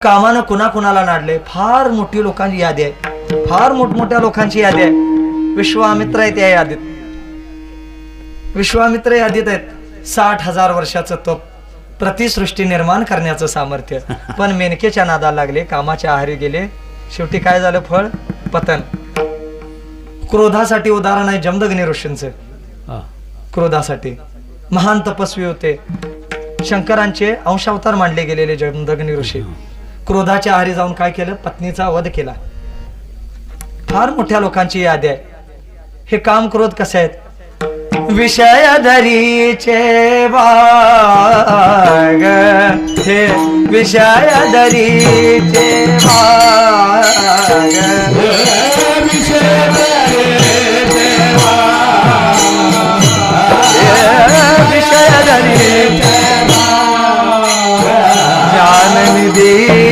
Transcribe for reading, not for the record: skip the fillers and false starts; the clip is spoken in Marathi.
कामानं कुणाकुणाला नाडले, फार मोठी लोकांची यादी आहे, फार मोठमोठ्या लोकांची यादी आहे. विश्वामित्र आहेत या यादीत, विश्वामित्र यादीत आहेत. 60,000 वर्षाचं तप, प्रतिसृष्टी निर्माण करण्याचं सामर्थ्य. पण मेनकेच्या नादाला लागले, कामाच्या आहारी गेले, शेवटी काय झालं? फळ पतन. क्रोधासाठी उदाहरण आहे जमदग्नी ऋषींचं. क्रोधासाठी महान तपस्वी होते, शंकरांचे अंशावतार मानले गेलेले जमदग्नी ऋषी. क्रोधाच्या आहारी जाऊन काय केलं? पत्नीचा वध केला. फार मोठ्या लोकांची यादी आहे. हे काम क्रोध कसे आहेत? विषयधरीचे बाग, हे विषयधरीचे बाग, विषयधरीचे बाग, ज्ञाननिधी